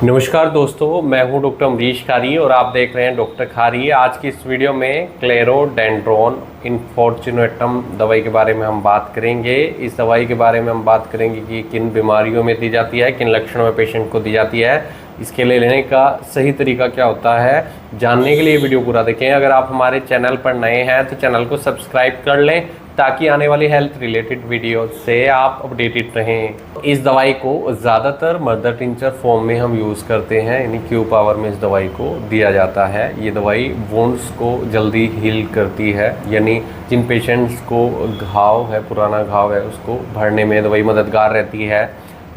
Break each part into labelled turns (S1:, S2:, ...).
S1: नमस्कार दोस्तों, मैं हूं डॉक्टर अमरीश खारी और आप देख रहे हैं डॉक्टर खारी। आज की इस वीडियो में क्लेरोडेंड्रोन इनफॉर्चुनेटम दवाई के बारे में हम बात करेंगे। इस दवाई के बारे में हम बात करेंगे कि किन बीमारियों में दी जाती है, किन लक्षणों में पेशेंट को दी जाती है, इसके लिए लेने का सही तरीका क्या होता है। जानने के लिए वीडियो पूरा देखें। अगर आप हमारे चैनल पर नए हैं तो चैनल को सब्सक्राइब कर लें ताकि आने वाली हेल्थ रिलेटेड वीडियो से आप अपडेटेड रहें। इस दवाई को ज़्यादातर मदर टिंचर फॉर्म में हम यूज़ करते हैं, यानी क्यू पावर में इस दवाई को दिया जाता है। ये दवाई वुंड्स को जल्दी हील करती है, यानी जिन पेशेंट्स को घाव है, पुराना घाव है, उसको भरने में दवाई मददगार रहती है।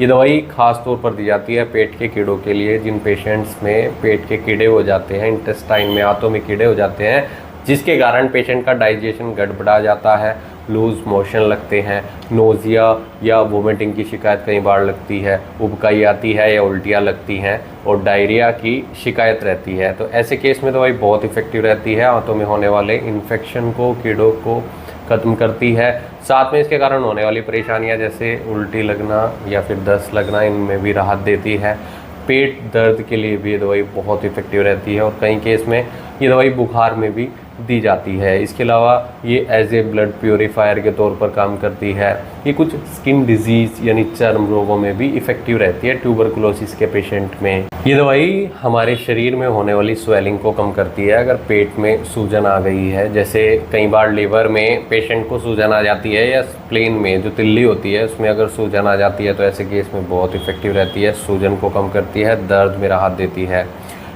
S1: ये दवाई ख़ास तौर पर दी जाती है पेट के कीड़ों के लिए, जिन पेशेंट्स में पेट के कीड़े हो जाते हैं, इंटेस्टाइन में, आंतों में कीड़े हो जाते हैं, जिसके कारण पेशेंट का डाइजेशन गड़बड़ा जाता है, लूज़ मोशन लगते हैं, नोज़िया या वोमिटिंग की शिकायत कई बार लगती है, उबकाई आती है या उल्टियाँ लगती हैं और डायरिया की शिकायत रहती है। तो ऐसे केस में दवाई बहुत इफ़ेक्टिव रहती है। आंतों में होने वाले इन्फेक्शन को, कीड़ों को ख़त्म करती है। साथ में इसके कारण होने वाली परेशानियां जैसे उल्टी लगना या फिर दस्त लगना, इनमें भी राहत देती है। पेट दर्द के लिए भी ये दवाई बहुत इफ़ेक्टिव रहती है और कई केस में ये दवाई बुखार में भी दी जाती है। इसके अलावा ये एज ए ब्लड प्योरीफायर के तौर पर काम करती है। ये कुछ स्किन डिजीज़ यानी चर्म रोगों में भी इफ़ेक्टिव रहती है, ट्यूबरकुलोसिस के पेशेंट में। ये दवाई हमारे शरीर में होने वाली स्वेलिंग को कम करती है। अगर पेट में सूजन आ गई है, जैसे कई बार लीवर में पेशेंट को सूजन आ जाती है या स्प्लेन में जो तिल्ली होती है उसमें अगर सूजन आ जाती है तो ऐसे केस में बहुत इफ़ेक्टिव रहती है। सूजन को कम करती है, दर्द में राहत देती है।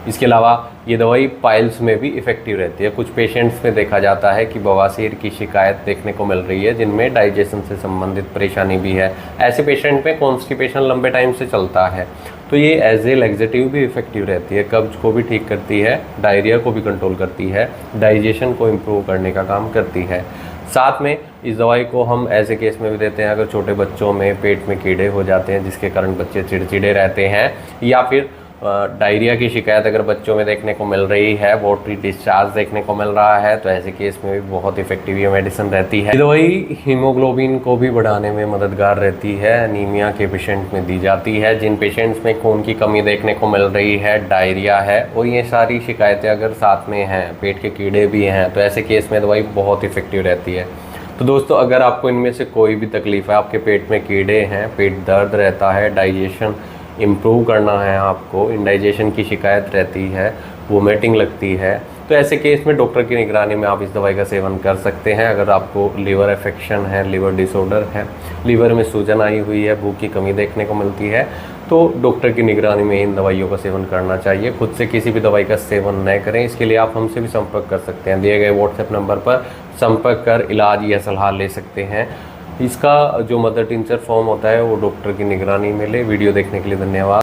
S1: इसके अलावा ये दवाई पाइल्स में भी इफ़ेक्टिव रहती है। कुछ पेशेंट्स में देखा जाता है कि बवासीर की शिकायत देखने को मिल रही है, जिनमें डाइजेशन से संबंधित परेशानी भी है। ऐसे पेशेंट में कॉन्स्टिपेशन लंबे टाइम से चलता है तो ये एज ए लैक्सेटिव भी इफ़ेक्टिव रहती है। कब्ज को भी ठीक करती है, डायरिया को भी कंट्रोल करती है, डाइजेशन को इम्प्रूव करने का काम करती है। साथ में इस दवाई को हम ऐसे केस में भी देते हैं अगर छोटे बच्चों में पेट में कीड़े हो जाते हैं, जिसके कारण बच्चे चिड़चिड़े रहते हैं, या फिर डायरिया की शिकायत अगर बच्चों में देखने को मिल रही है, वाटरी डिस्चार्ज देखने को मिल रहा है, तो ऐसे केस में भी बहुत इफेक्टिव ये मेडिसिन रहती है। ये दवाई हीमोग्लोबिन को भी बढ़ाने में मददगार रहती है। एनीमिया के पेशेंट में दी जाती है, जिन पेशेंट्स में खून की कमी देखने को मिल रही है, डायरिया है और ये सारी शिकायतें अगर साथ में हैं, पेट के कीड़े भी हैं, तो ऐसे केस में दवाई बहुत इफेक्टिव रहती है। तो दोस्तों, अगर आपको इनमें से कोई भी तकलीफ़ है, आपके पेट में कीड़े हैं, पेट दर्द रहता है, डाइजेशन इम्प्रूव करना है, आपको इंडाइजेशन की शिकायत रहती है, वोमिटिंग लगती है, तो ऐसे केस में डॉक्टर की निगरानी में आप इस दवाई का सेवन कर सकते हैं। अगर आपको लीवर इन्फेक्शन है, लीवर डिसऑर्डर है, लीवर में सूजन आई हुई है, भूख की कमी देखने को मिलती है, तो डॉक्टर की निगरानी में इन दवाइयों का सेवन करना चाहिए। खुद से किसी भी दवाई का सेवन न करें। इसके लिए आप हमसे भी संपर्क कर सकते हैं। दिए गए व्हाट्सएप नंबर पर संपर्क कर इलाज या सलाह ले सकते हैं। इसका जो मदर टिंचर फॉर्म होता है वो डॉक्टर की निगरानी में ले। वीडियो देखने के लिए धन्यवाद।